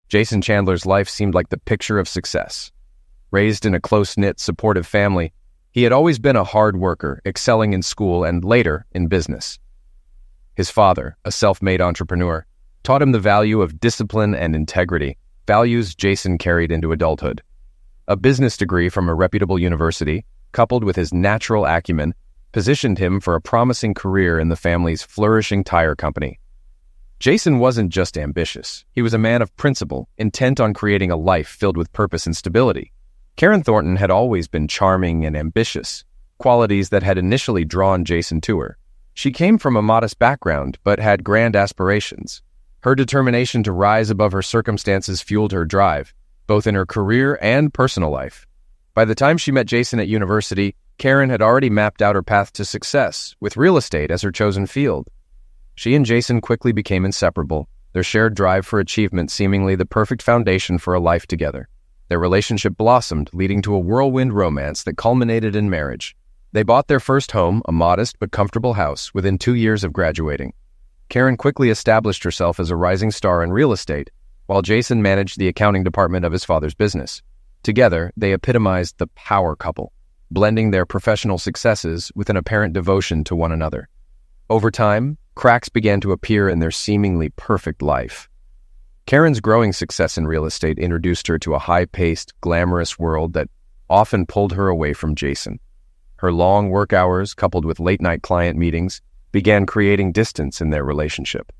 Jason Chandler's life seemed like the picture of success. Raised in a close-knit, supportive family, he had always been a hard worker, excelling in school and later in business. His father, a self-made entrepreneur, taught him the value of discipline and integrity, values Jason carried into adulthood. A business degree from a reputable university, coupled with his natural acumen, positioned him for a promising career in the family's flourishing tire company. Jason wasn't just ambitious. He was a man of principle, intent on creating a life filled with purpose and stability. Karen Thornton had always been charming and ambitious, qualities that had initially drawn Jason to her. She came from a modest background, but had grand aspirations. Her determination to rise above her circumstances fueled her drive, both in her career and personal life. By the time she met Jason at university, Karen had already mapped out her path to success, with real estate as her chosen field. She and Jason quickly became inseparable, their shared drive for achievement seemingly the perfect foundation for a life together. Their relationship blossomed, leading to a whirlwind romance that culminated in marriage. They bought their first home, a modest but comfortable house, within 2 years of graduating. Karen quickly established herself as a rising star in real estate, while Jason managed the accounting department of his father's business. Together, they epitomized the power couple, blending their professional successes with an apparent devotion to one another. Over time, cracks began to appear in their seemingly perfect life. Karen's growing success in real estate introduced her to a high-paced, glamorous world that often pulled her away from Jason. Her long work hours, coupled with late-night client meetings, began creating distance in their relationship.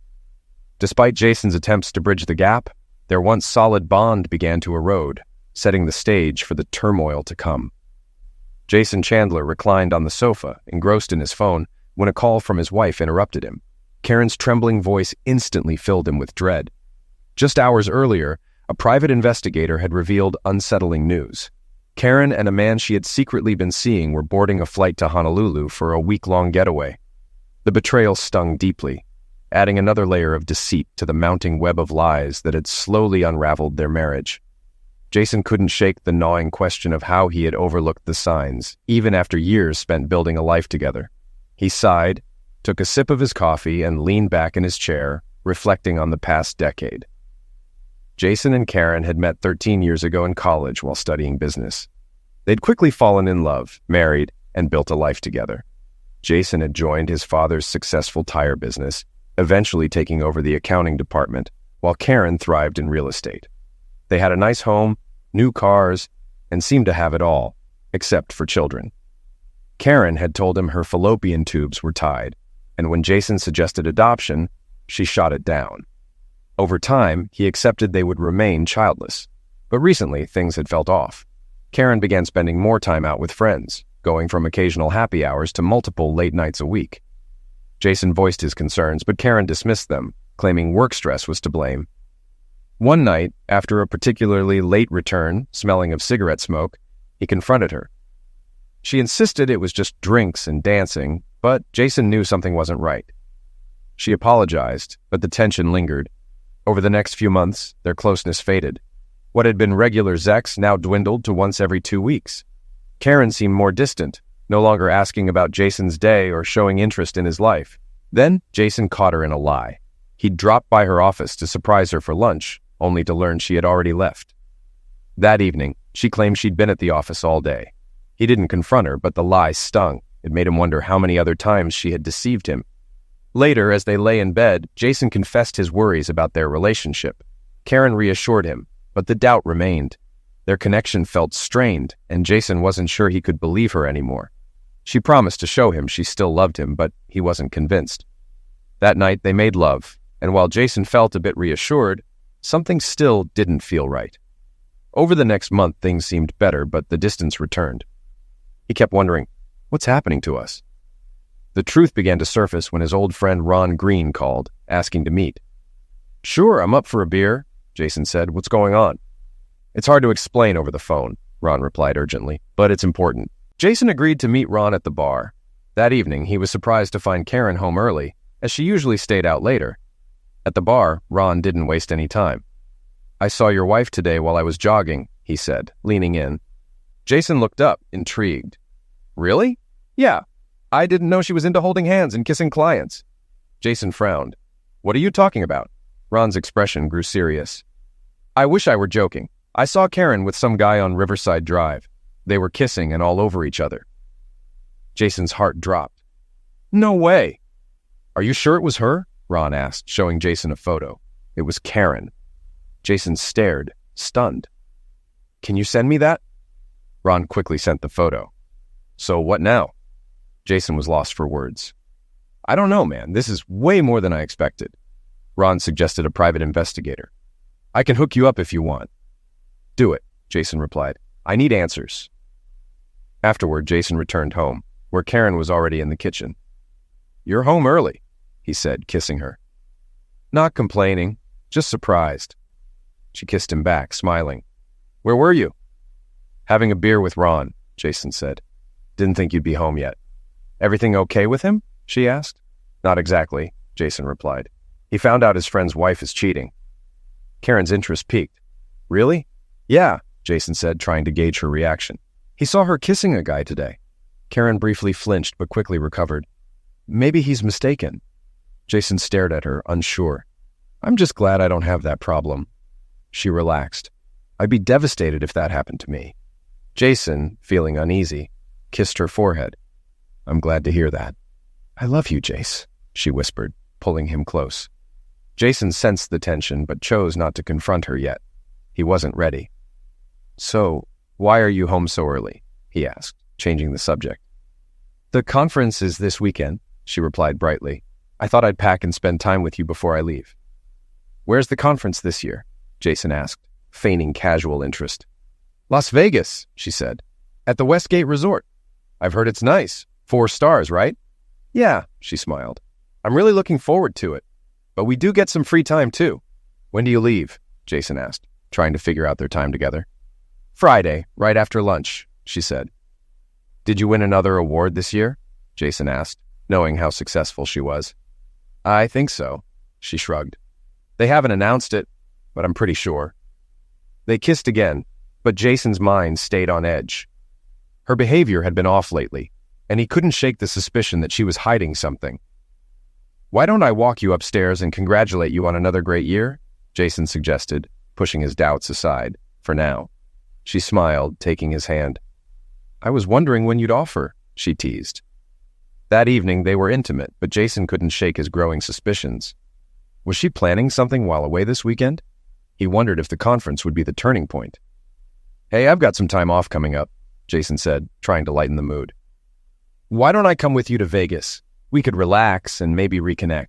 Despite Jason's attempts to bridge the gap, their once solid bond began to erode, setting the stage for the turmoil to come. Jason Chandler reclined on the sofa, engrossed in his phone, when a call from his wife interrupted him. Karen's trembling voice instantly filled him with dread. Just hours earlier, a private investigator had revealed unsettling news. Karen and a man she had secretly been seeing were boarding a flight to Honolulu for a week-long getaway. The betrayal stung deeply, adding another layer of deceit to the mounting web of lies that had slowly unraveled their marriage. Jason couldn't shake the gnawing question of how he had overlooked the signs, even after years spent building a life together. He sighed, took a sip of his coffee, and leaned back in his chair, reflecting on the past decade. Jason and Karen had met 13 years ago in college while studying business. They'd quickly fallen in love, married, and built a life together. Jason had joined his father's successful tire business, eventually taking over the accounting department, while Karen thrived in real estate. They had a nice home, new cars, and seemed to have it all, except for children. Karen had told him her fallopian tubes were tied, and when Jason suggested adoption, she shot it down. Over time, he accepted they would remain childless, but recently things had felt off. Karen began spending more time out with friends, going from occasional happy hours to multiple late nights a week. Jason voiced his concerns, but Karen dismissed them, claiming work stress was to blame. One night, after a particularly late return, smelling of cigarette smoke, he confronted her. She insisted it was just drinks and dancing, but Jason knew something wasn't right. She apologized, but the tension lingered. Over the next few months, their closeness faded. What had been regular sex now dwindled to once every 2 weeks. Karen seemed more distant, no longer asking about Jason's day or showing interest in his life. Then, Jason caught her in a lie. He'd dropped by her office to surprise her for lunch, only to learn she had already left. That evening, she claimed she'd been at the office all day. He didn't confront her, but the lie stung. It made him wonder how many other times she had deceived him. Later, as they lay in bed, Jason confessed his worries about their relationship. Karen reassured him, but the doubt remained. Their connection felt strained, and Jason wasn't sure he could believe her anymore. She promised to show him she still loved him, but he wasn't convinced. That night, they made love, and while Jason felt a bit reassured, something still didn't feel right. Over the next month, things seemed better, but the distance returned. He kept wondering, what's happening to us? The truth began to surface when his old friend Ron Green called, asking to meet. "Sure, I'm up for a beer," Jason said. "What's going on?" "It's hard to explain over the phone," Ron replied urgently, "but it's important." Jason agreed to meet Ron at the bar. That evening, he was surprised to find Karen home early, as she usually stayed out later. At the bar, Ron didn't waste any time. "I saw your wife today while I was jogging," he said, leaning in. Jason looked up, intrigued. "Really?" "Yeah. I didn't know she was into holding hands and kissing clients." Jason frowned. "What are you talking about?" Ron's expression grew serious. I wish I were joking. I saw Karen with some guy on Riverside Drive. They were kissing and all over each other. Jason's heart dropped. No way. Are you sure it was her? Ron asked, showing Jason a photo. It was Karen. Jason stared, stunned. Can you send me that? Ron quickly sent the photo. So what now? Jason was lost for words. I don't know, man. This is way more than I expected. Ron suggested a private investigator. I can hook you up if you want. Do it, Jason replied. I need answers. Afterward, Jason returned home, where Karen was already in the kitchen. You're home early, he said, kissing her. Not complaining, just surprised. She kissed him back, smiling. Where were you? Having a beer with Ron, Jason said. Didn't think you'd be home yet. Everything okay with him? She asked. Not exactly, Jason replied. He found out his friend's wife is cheating. Karen's interest piqued. Really? Yeah, Jason said, trying to gauge her reaction. He saw her kissing a guy today. Karen briefly flinched but quickly recovered. Maybe he's mistaken. Jason stared at her, unsure. I'm just glad I don't have that problem. She relaxed. I'd be devastated if that happened to me. Jason, feeling uneasy, kissed her forehead. I'm glad to hear that. I love you, Jace, she whispered, pulling him close. Jason sensed the tension but chose not to confront her yet. He wasn't ready. So, why are you home so early? He asked, changing the subject. The conference is this weekend, she replied brightly. I thought I'd pack and spend time with you before I leave. Where's the conference this year? Jason asked, feigning casual interest. Las Vegas, she said. At the Westgate Resort. I've heard it's nice. 4 stars, right? Yeah, she smiled. I'm really looking forward to it. But we do get some free time, too. When do you leave? Jason asked, trying to figure out their time together. Friday, right after lunch, she said. Did you win another award this year? Jason asked, knowing how successful she was. I think so, she shrugged. They haven't announced it, but I'm pretty sure. They kissed again, but Jason's mind stayed on edge. Her behavior had been off lately, and he couldn't shake the suspicion that she was hiding something. Why don't I walk you upstairs and congratulate you on another great year? Jason suggested, pushing his doubts aside, for now. She smiled, taking his hand. I was wondering when you'd offer, she teased. That evening they were intimate, but Jason couldn't shake his growing suspicions. Was she planning something while away this weekend? He wondered if the conference would be the turning point. Hey, I've got some time off coming up, Jason said, trying to lighten the mood. Why don't I come with you to Vegas? We could relax and maybe reconnect.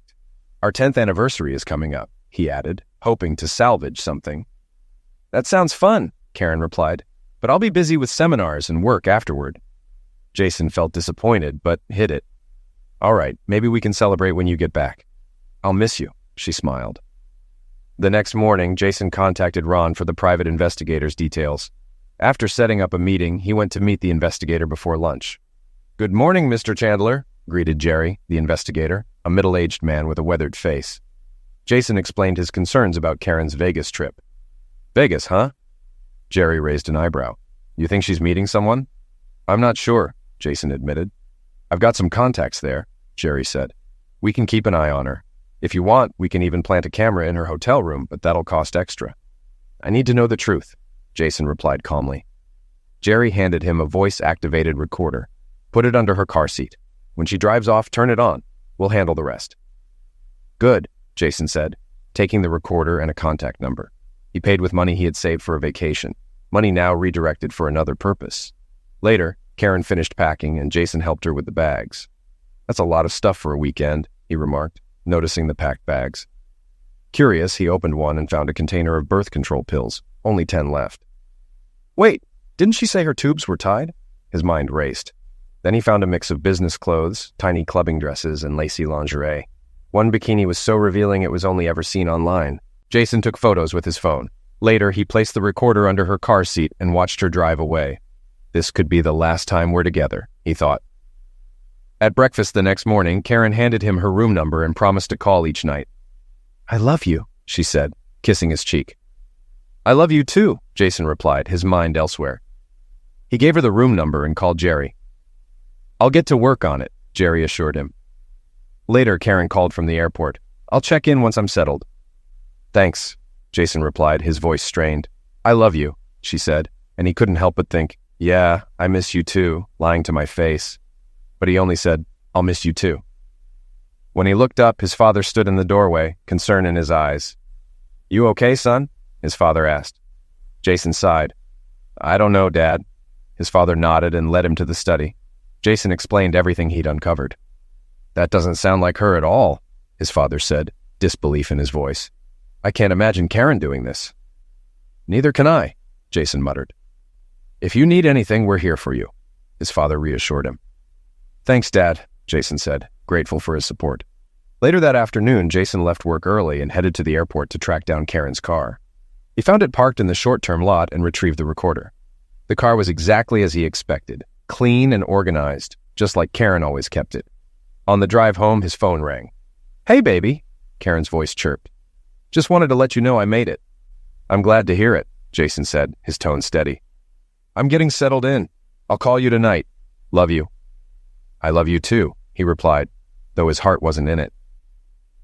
Our 10th anniversary is coming up, he added, hoping to salvage something. That sounds fun, Karen replied, but I'll be busy with seminars and work afterward. Jason felt disappointed, but hid it. All right, maybe we can celebrate when you get back. I'll miss you, she smiled. The next morning, Jason contacted Ron for the private investigator's details. After setting up a meeting, he went to meet the investigator before lunch. Good morning, Mr. Chandler, greeted Jerry, the investigator, a middle-aged man with a weathered face. Jason explained his concerns about Karen's Vegas trip. Vegas, huh? Jerry raised an eyebrow. You think she's meeting someone? I'm not sure, Jason admitted. I've got some contacts there, Jerry said. We can keep an eye on her. If you want, we can even plant a camera in her hotel room, but that'll cost extra. I need to know the truth, Jason replied calmly. Jerry handed him a voice-activated recorder. Put it under her car seat. When she drives off, turn it on. We'll handle the rest. Good, Jason said, taking the recorder and a contact number. He paid with money he had saved for a vacation, money now redirected for another purpose. Later, Karen finished packing and Jason helped her with the bags. That's a lot of stuff for a weekend, he remarked, noticing the packed bags. Curious, he opened one and found a container of birth control pills, only 10 left. Wait, didn't she say her tubes were tied? His mind raced. Then he found a mix of business clothes, tiny clubbing dresses, and lacy lingerie. One bikini was so revealing it was only ever seen online. Jason took photos with his phone. Later, he placed the recorder under her car seat and watched her drive away. This could be the last time we're together, he thought. At breakfast the next morning, Karen handed him her room number and promised to call each night. I love you, she said, kissing his cheek. I love you too, Jason replied, his mind elsewhere. He gave her the room number and called Jerry. I'll get to work on it, Jerry assured him. Later, Karen called from the airport. I'll check in once I'm settled. Thanks, Jason replied, his voice strained. I love you, she said, and he couldn't help but think, yeah, I miss you too, lying to my face. But he only said, I'll miss you too. When he looked up, his father stood in the doorway, concern in his eyes. You okay, son? His father asked. Jason sighed. I don't know, Dad. His father nodded and led him to the study. Jason explained everything he'd uncovered. That doesn't sound like her at all, his father said, disbelief in his voice. I can't imagine Karen doing this. Neither can I, Jason muttered. If you need anything, we're here for you, his father reassured him. Thanks, Dad, Jason said, grateful for his support. Later that afternoon, Jason left work early and headed to the airport to track down Karen's car. He found it parked in the short-term lot and retrieved the recorder. The car was exactly as he expected, clean and organized, just like Karen always kept it. On the drive home, his phone rang. Hey, baby, Karen's voice chirped. Just wanted to let you know I made it. I'm glad to hear it, Jason said, his tone steady. I'm getting settled in. I'll call you tonight. Love you. I love you too, he replied, though his heart wasn't in it.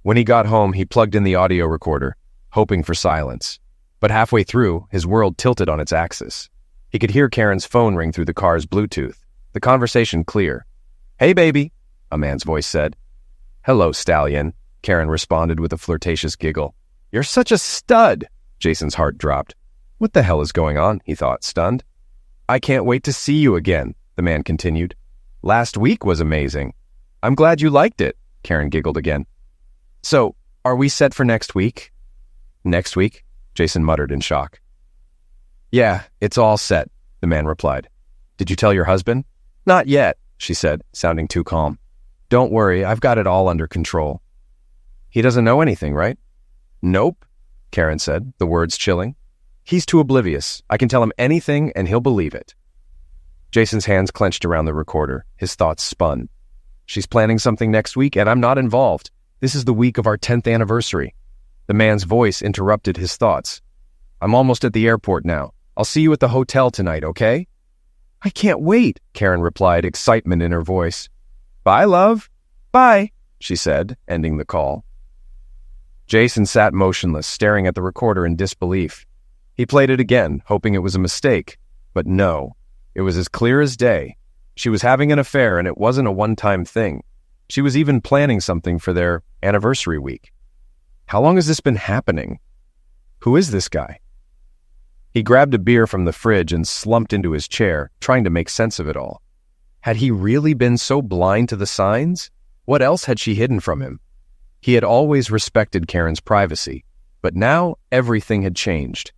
When he got home, he plugged in the audio recorder, hoping for silence. But halfway through, his world tilted on its axis. He could hear Karen's phone ring through the car's Bluetooth, the conversation clear. Hey, baby, a man's voice said. Hello, stallion, Karen responded with a flirtatious giggle. You're such a stud, Jason's heart dropped. What the hell is going on, he thought, stunned. I can't wait to see you again, the man continued. Last week was amazing. I'm glad you liked it, Karen giggled again. So, are we set for next week? Next week? Jason muttered in shock. Yeah, it's all set, the man replied. Did you tell your husband? Not yet, she said, sounding too calm. Don't worry, I've got it all under control. He doesn't know anything, right? Nope, Karen said, the words chilling. He's too oblivious. I can tell him anything and he'll believe it. Jason's hands clenched around the recorder. His thoughts spun. She's planning something next week and I'm not involved. This is the week of our 10th anniversary. The man's voice interrupted his thoughts. I'm almost at the airport now. I'll see you at the hotel tonight, okay? I can't wait, Karen replied, excitement in her voice. Bye, love. Bye, she said, ending the call. Jason sat motionless, staring at the recorder in disbelief. He played it again, hoping it was a mistake. But no, it was as clear as day. She was having an affair, and it wasn't a one-time thing. She was even planning something for their anniversary week. How long has this been happening? Who is this guy? He grabbed a beer from the fridge and slumped into his chair, trying to make sense of it all. Had he really been so blind to the signs? What else had she hidden from him? He had always respected Karen's privacy, but now everything had changed.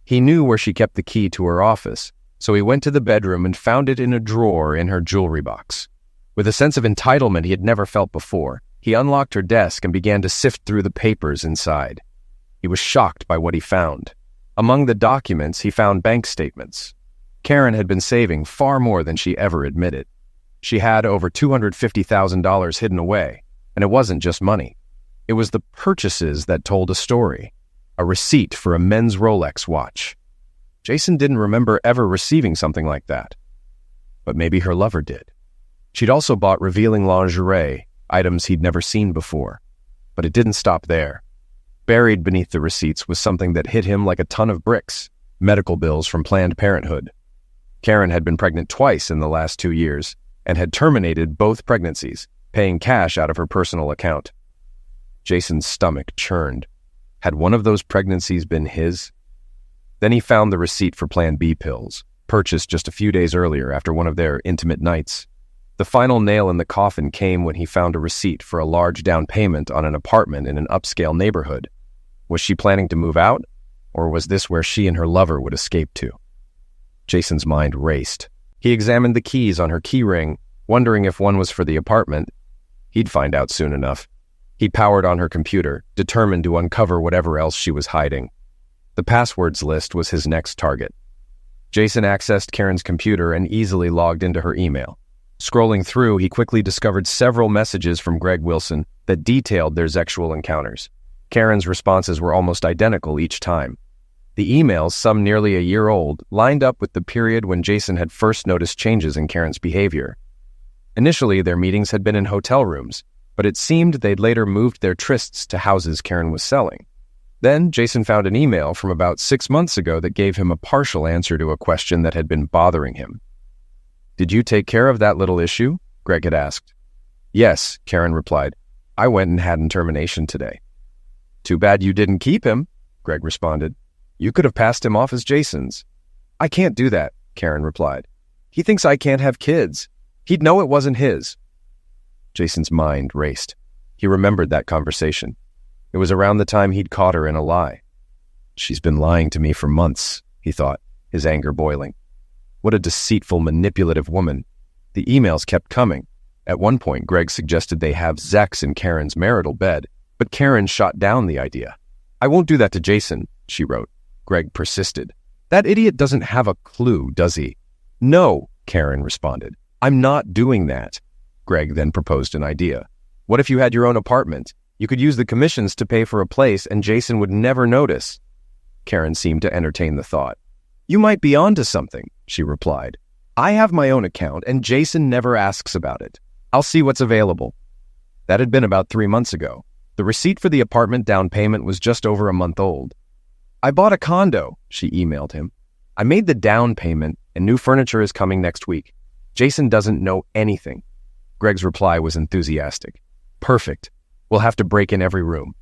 He knew where she kept the key to her office, so he went to the bedroom and found it in a drawer in her jewelry box. With a sense of entitlement he had never felt before, he unlocked her desk and began to sift through the papers inside. He was shocked by what he found. Among the documents, he found bank statements. Karen had been saving far more than she ever admitted. She had over $250,000 hidden away, and it wasn't just money. It was the purchases that told a story, a receipt for a men's Rolex watch. Jason didn't remember ever receiving something like that. But maybe her lover did. She'd also bought revealing lingerie, items he'd never seen before. But it didn't stop there. Buried beneath the receipts was something that hit him like a ton of bricks, medical bills from Planned Parenthood. Karen had been pregnant twice in the last 2 years and had terminated both pregnancies, paying cash out of her personal account. Jason's stomach churned. Had one of those pregnancies been his? Then he found the receipt for Plan B pills, purchased just a few days earlier after one of their intimate nights. The final nail in the coffin came when he found a receipt for a large down payment on an apartment in an upscale neighborhood. Was she planning to move out, or was this where she and her lover would escape to? Jason's mind raced. He examined the keys on her key ring, wondering if one was for the apartment. He'd find out soon enough. He powered on her computer, determined to uncover whatever else she was hiding. The passwords list was his next target. Jason accessed Karen's computer and easily logged into her email. Scrolling through, he quickly discovered several messages from Greg Wilson that detailed their sexual encounters. Karen's responses were almost identical each time. The emails, some nearly a year old, lined up with the period when Jason had first noticed changes in Karen's behavior. Initially, their meetings had been in hotel rooms, but it seemed they'd later moved their trysts to houses Karen was selling. Then Jason found an email from about 6 months ago that gave him a partial answer to a question that had been bothering him. "Did you take care of that little issue?" Greg had asked. "Yes," Karen replied. "I went and had an termination today." "Too bad you didn't keep him," Greg responded. "You could have passed him off as Jason's." "I can't do that," Karen replied. "He thinks I can't have kids. He'd know it wasn't his." Jason's mind raced. He remembered that conversation. It was around the time he'd caught her in a lie. "She's been lying to me for months," he thought, his anger boiling. What a deceitful, manipulative woman. The emails kept coming. At one point, Greg suggested they have sex in Karen's marital bed, but Karen shot down the idea. "I won't do that to Jason," she wrote. Greg persisted. "That idiot doesn't have a clue, does he?" "No," Karen responded. "I'm not doing that." Greg then proposed an idea. "What if you had your own apartment? You could use the commissions to pay for a place and Jason would never notice." Karen seemed to entertain the thought. "You might be onto something," she replied. "I have my own account and Jason never asks about it. I'll see what's available." That had been about 3 months ago. The receipt for the apartment down payment was just over a month old. "I bought a condo," she emailed him. "I made the down payment and new furniture is coming next week. Jason doesn't know anything." Greg's reply was enthusiastic. "Perfect. We'll have to break in every room."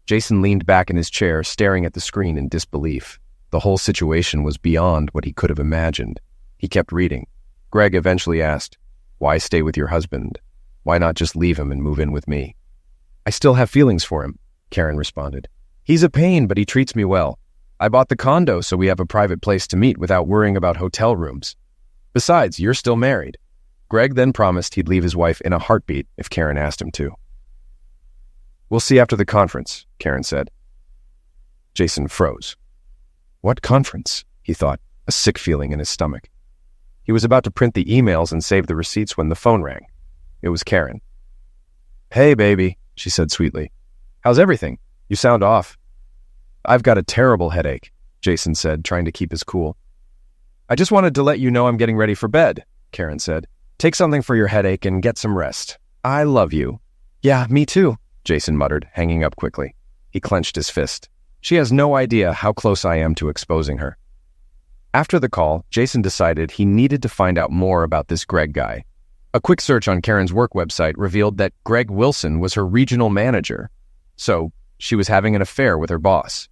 Jason leaned back in his chair, staring at the screen in disbelief. The whole situation was beyond what he could have imagined. He kept reading. Greg eventually asked, "Why stay with your husband? Why not just leave him and move in with me?" "I still have feelings for him," Karen responded. "He's a pain, but he treats me well. I bought the condo so we have a private place to meet without worrying about hotel rooms. Besides, you're still married." Greg then promised he'd leave his wife in a heartbeat if Karen asked him to. "We'll see after the conference," Karen said. Jason froze. What conference? He thought, a sick feeling in his stomach. He was about to print the emails and save the receipts when the phone rang. It was Karen. "Hey, baby," she said sweetly. "How's everything? You sound off." "I've got a terrible headache," Jason said, trying to keep his cool. "I just wanted to let you know I'm getting ready for bed," Karen said. "Take something for your headache and get some rest. I love you." "Yeah, me too," Jason muttered, hanging up quickly. He clenched his fist. She has no idea how close I am to exposing her. After the call, Jason decided he needed to find out more about this Greg guy. A quick search on Karen's work website revealed that Greg Wilson was her regional manager. So, she was having an affair with her boss.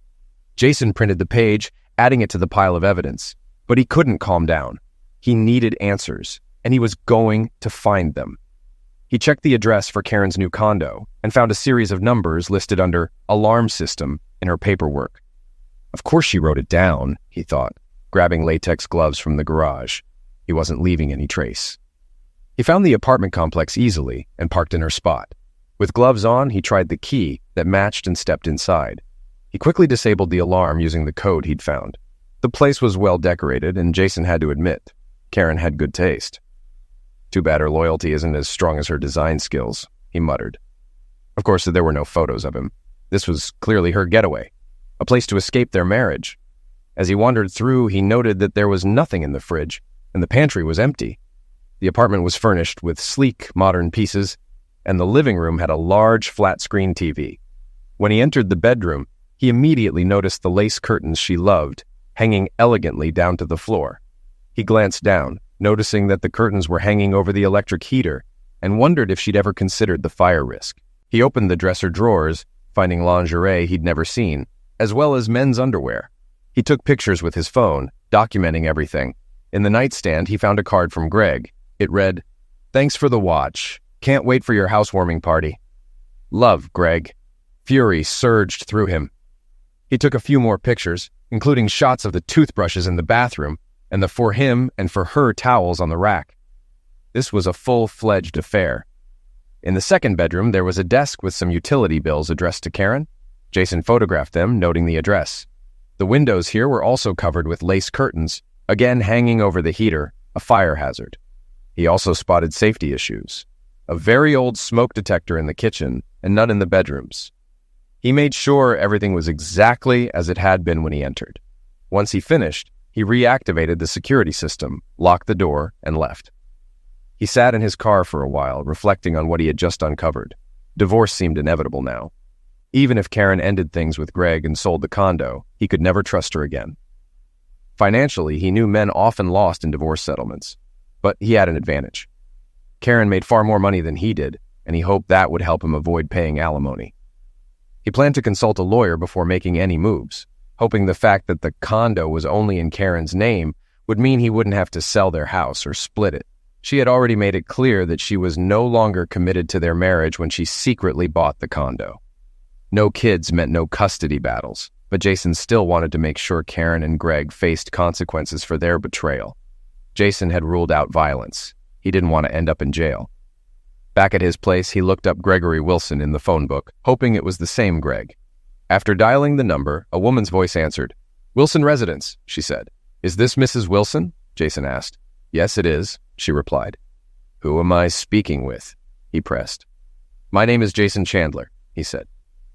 Jason printed the page, adding it to the pile of evidence. But he couldn't calm down. He needed answers, and he was going to find them. He checked the address for Karen's new condo and found a series of numbers listed under alarm system in her paperwork. Of course she wrote it down, he thought, grabbing latex gloves from the garage. He wasn't leaving any trace. He found the apartment complex easily and parked in her spot. With gloves on, he tried the key that matched and stepped inside. He quickly disabled the alarm using the code he'd found. The place was well decorated, and Jason had to admit, Karen had good taste. Too bad her loyalty isn't as strong as her design skills, he muttered. Of course, there were no photos of him. This was clearly her getaway, a place to escape their marriage. As he wandered through, he noted that there was nothing in the fridge, and the pantry was empty. The apartment was furnished with sleek, modern pieces, and the living room had a large, flat-screen TV. When he entered the bedroom, he immediately noticed the lace curtains she loved, hanging elegantly down to the floor. He glanced down, noticing that the curtains were hanging over the electric heater, and wondered if she'd ever considered the fire risk. He opened the dresser drawers, finding lingerie he'd never seen, as well as men's underwear. He took pictures with his phone, documenting everything. In the nightstand, he found a card from Greg. It read, "Thanks for the watch. Can't wait for your housewarming party. Love, Greg." Fury surged through him. He took a few more pictures, including shots of the toothbrushes in the bathroom and the for him and for her towels on the rack. This was a full-fledged affair. In the second bedroom, there was a desk with some utility bills addressed to Karen. Jason photographed them, noting the address. The windows here were also covered with lace curtains, again hanging over the heater, a fire hazard. He also spotted safety issues. A very old smoke detector in the kitchen and none in the bedrooms. He made sure everything was exactly as it had been when he entered. Once he finished, he reactivated the security system, locked the door, and left. He sat in his car for a while, reflecting on what he had just uncovered. Divorce seemed inevitable now. Even if Karen ended things with Greg and sold the condo, he could never trust her again. Financially, he knew men often lost in divorce settlements, but he had an advantage. Karen made far more money than he did, and he hoped that would help him avoid paying alimony. He planned to consult a lawyer before making any moves, hoping the fact that the condo was only in Karen's name would mean he wouldn't have to sell their house or split it. She had already made it clear that she was no longer committed to their marriage when she secretly bought the condo. No kids meant no custody battles, but Jason still wanted to make sure Karen and Greg faced consequences for their betrayal. Jason had ruled out violence. He didn't want to end up in jail. Back at his place, he looked up Gregory Wilson in the phone book, hoping it was the same Greg. After dialing the number, a woman's voice answered. "Wilson Residence," she said. "Is this Mrs. Wilson?" Jason asked. "Yes, it is," she replied. "Who am I speaking with?" he pressed. "My name is Jason Chandler," he said.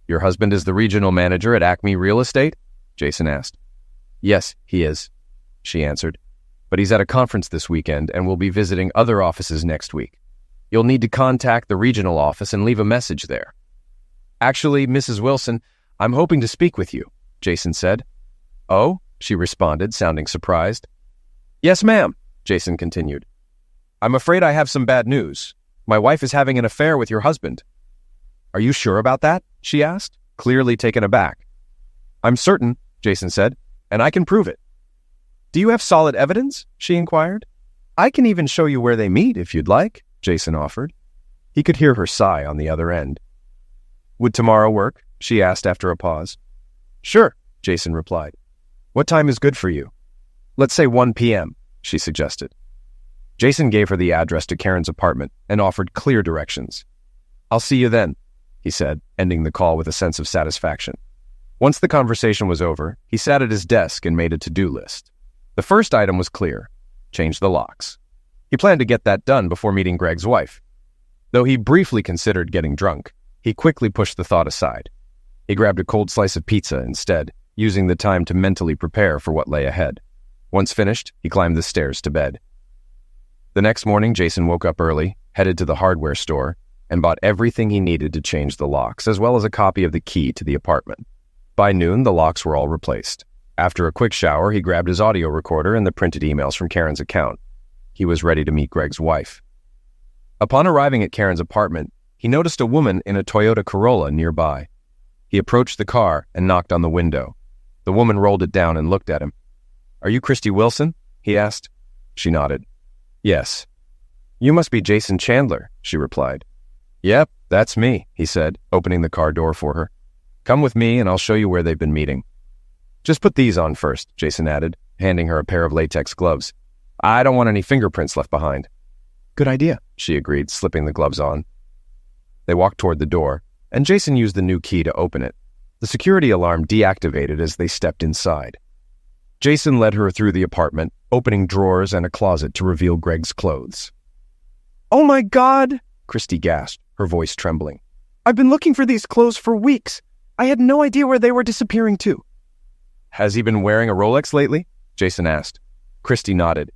"Your husband is the regional manager at Acme Real Estate?" Jason asked. "Yes, he is," she answered. "But he's at a conference this weekend and will be visiting other offices next week. You'll need to contact the regional office and leave a message there." "Actually, Mrs. Wilson, I'm hoping to speak with you," Jason said. "Oh?" she responded, sounding surprised. "Yes, ma'am," Jason continued. "I'm afraid I have some bad news. My wife is having an affair with your husband." "Are you sure about that?" she asked, clearly taken aback. "I'm certain," Jason said, "and I can prove it." "Do you have solid evidence?" she inquired. "I can even show you where they meet if you'd like," Jason offered. He could hear her sigh on the other end. "Would tomorrow work?" she asked after a pause. "Sure," Jason replied. "What time is good for you?" "Let's say 1 p.m., she suggested. Jason gave her the address to Karen's apartment and offered clear directions. "I'll see you then," he said, ending the call with a sense of satisfaction. Once the conversation was over, he sat at his desk and made a to-do list. The first item was clear: change the locks. He planned to get that done before meeting Greg's wife. Though he briefly considered getting drunk, he quickly pushed the thought aside. He grabbed a cold slice of pizza instead, using the time to mentally prepare for what lay ahead. Once finished, he climbed the stairs to bed. The next morning, Jason woke up early, headed to the hardware store, and bought everything he needed to change the locks, as well as a copy of the key to the apartment. By noon, the locks were all replaced. After a quick shower, he grabbed his audio recorder and the printed emails from Karen's account. He was ready to meet Greg's wife. Upon arriving at Karen's apartment, he noticed a woman in a Toyota Corolla nearby. He approached the car and knocked on the window. The woman rolled it down and looked at him. "Are you Christy Wilson?" he asked. She nodded. "Yes." "You must be Jason Chandler," she replied. "Yep, that's me," he said, opening the car door for her. "Come with me and I'll show you where they've been meeting." "Just put these on first," Jason added, handing her a pair of latex gloves. "I don't want any fingerprints left behind." "Good idea," she agreed, slipping the gloves on. They walked toward the door, and Jason used the new key to open it. The security alarm deactivated as they stepped inside. Jason led her through the apartment, opening drawers and a closet to reveal Greg's clothes. "Oh my God!" Christy gasped, her voice trembling. "I've been looking for these clothes for weeks. I had no idea where they were disappearing to." "Has he been wearing a Rolex lately?" Jason asked. Christy nodded.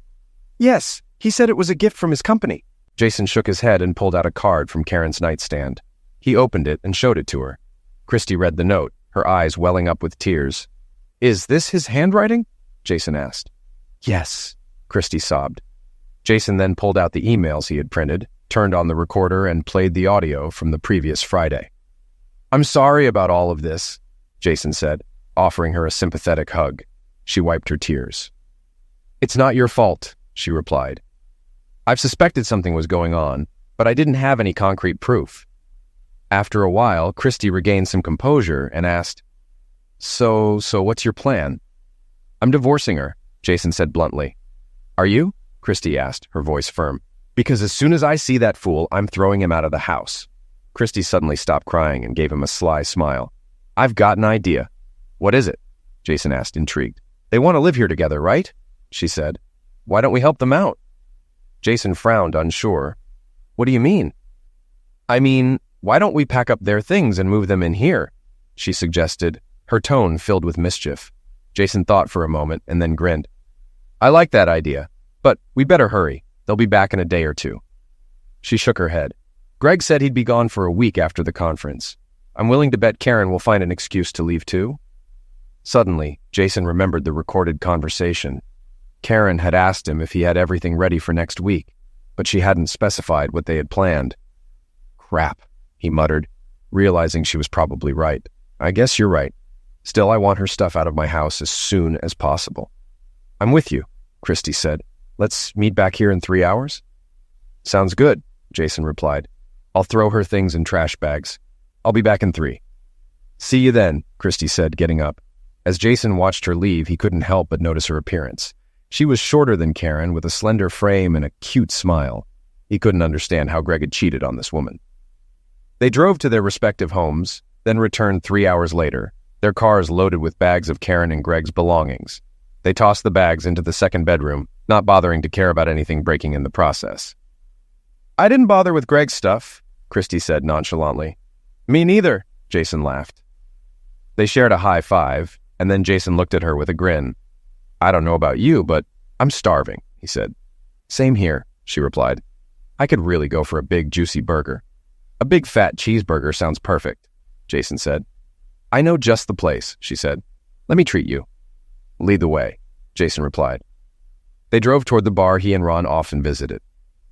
"Yes, he said it was a gift from his company." Jason shook his head and pulled out a card from Karen's nightstand. He opened it and showed it to her. Christy read the note, her eyes welling up with tears. "Is this his handwriting?" Jason asked. "Yes," Christy sobbed. Jason then pulled out the emails he had printed, turned on the recorder, and played the audio from the previous Friday. "I'm sorry about all of this," Jason said, offering her a sympathetic hug. She wiped her tears. "It's not your fault," she replied. "I've suspected something was going on, but I didn't have any concrete proof." After a while, Christy regained some composure and asked, So what's your plan?" "I'm divorcing her," Jason said bluntly. "Are you?" Christy asked, her voice firm. "Because as soon as I see that fool, I'm throwing him out of the house." Christy suddenly stopped crying and gave him a sly smile. "I've got an idea." "What is it?" Jason asked, intrigued. "They want to live here together, right?" she said. "Why don't we help them out?" Jason frowned, unsure. "What do you mean?" "I mean, why don't we pack up their things and move them in here?" she suggested, her tone filled with mischief. Jason thought for a moment and then grinned. "I like that idea, but we better hurry. They'll be back in a day or two." She shook her head. "Greg said he'd be gone for a week after the conference. I'm willing to bet Karen will find an excuse to leave too. Suddenly, Jason remembered the recorded conversation. Karen had asked him if he had everything ready for next week, but she hadn't specified what they had planned. Crap, he muttered, realizing she was probably right. I guess you're right. Still, I want her stuff out of my house as soon as possible. I'm with you, Christy said. Let's meet back here in 3 hours? Sounds good, Jason replied. I'll throw her things in trash bags. I'll be back in 3. See you then, Christy said, getting up. As Jason watched her leave, he couldn't help but notice her appearance. She was shorter than Karen, with a slender frame and a cute smile. He couldn't understand how Greg had cheated on this woman. They drove to their respective homes, then returned 3 hours later, their cars loaded with bags of Karen and Greg's belongings. They tossed the bags into the second bedroom, not bothering to care about anything breaking in the process. I didn't bother with Greg's stuff, Christy said nonchalantly. Me neither, Jason laughed. They shared a high five, and then Jason looked at her with a grin. I don't know about you, but I'm starving, he said. Same here, she replied. I could really go for a big, juicy burger. A big, fat cheeseburger sounds perfect, Jason said. I know just the place, she said. Let me treat you. Lead the way, Jason replied. They drove toward the bar he and Ron often visited.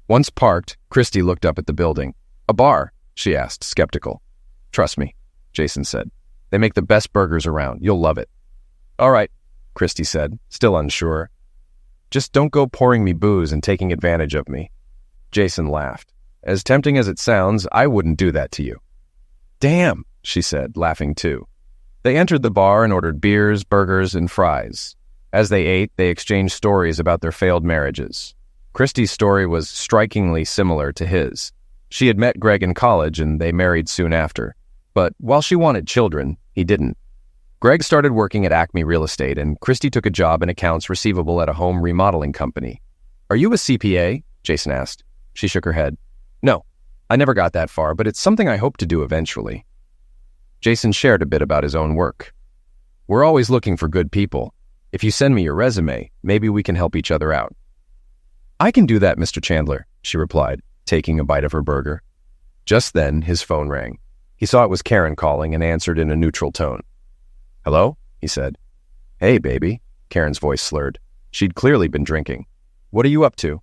Once parked, Christy looked up at the building. A bar? She asked, skeptical. Trust me, Jason said. They make the best burgers around. You'll love it. All right, Christy said, still unsure. Just don't go pouring me booze and taking advantage of me. Jason laughed. As tempting as it sounds, I wouldn't do that to you. Damn, she said, laughing too. They entered the bar and ordered beers, burgers, and fries. As they ate, they exchanged stories about their failed marriages. Christy's story was strikingly similar to his. She had met Greg in college and they married soon after. But while she wanted children, he didn't. Greg started working at Acme Real Estate and Christy took a job in accounts receivable at a home remodeling company. Are you a CPA? Jason asked. She shook her head. No, I never got that far, but it's something I hope to do eventually. Jason shared a bit about his own work. We're always looking for good people. If you send me your resume, maybe we can help each other out. I can do that, Mr. Chandler, she replied, taking a bite of her burger. Just then, his phone rang. He saw it was Karen calling and answered in a neutral tone. Hello? He said. Hey, baby, Karen's voice slurred. She'd clearly been drinking. What are you up to?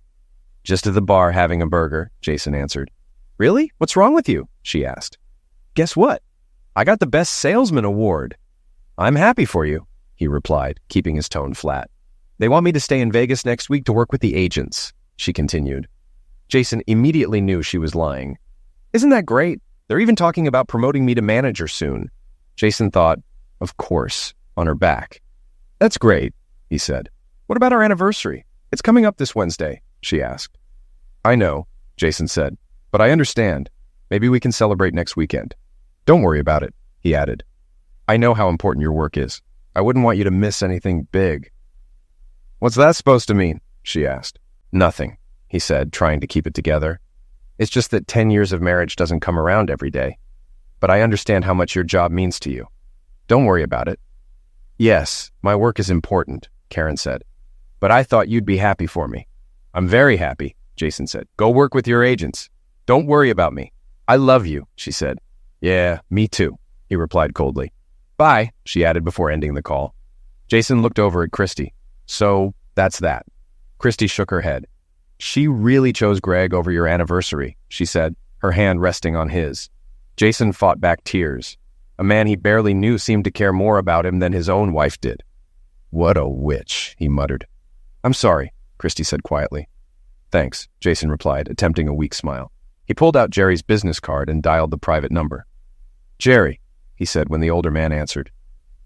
Just at the bar having a burger, Jason answered. Really? What's wrong with you? She asked. Guess what? I got the Best Salesman award. I'm happy for you, he replied, keeping his tone flat. They want me to stay in Vegas next week to work with the agents, she continued. Jason immediately knew she was lying. Isn't that great? They're even talking about promoting me to manager soon. Jason thought, of course, on her back. That's great, he said. What about our anniversary? It's coming up this Wednesday, she asked. I know, Jason said, but I understand. Maybe we can celebrate next weekend. Don't worry about it, he added. I know how important your work is. I wouldn't want you to miss anything big. What's that supposed to mean? She asked. Nothing, he said, trying to keep it together. It's just that 10 years of marriage doesn't come around every day. But I understand how much your job means to you. Don't worry about it. Yes, my work is important, Karen said. But I thought you'd be happy for me. I'm very happy, Jason said. Go work with your agents. Don't worry about me. I love you, she said. Yeah, me too, he replied coldly. Bye, she added before ending the call. Jason looked over at Christy. So, that's that. Christy shook her head. She really chose Greg over your anniversary, she said, her hand resting on his. Jason fought back tears. A man he barely knew seemed to care more about him than his own wife did. What a witch, he muttered. I'm sorry, Christy said quietly. Thanks, Jason replied, attempting a weak smile. He pulled out Jerry's business card and dialed the private number. Jerry, he said when the older man answered.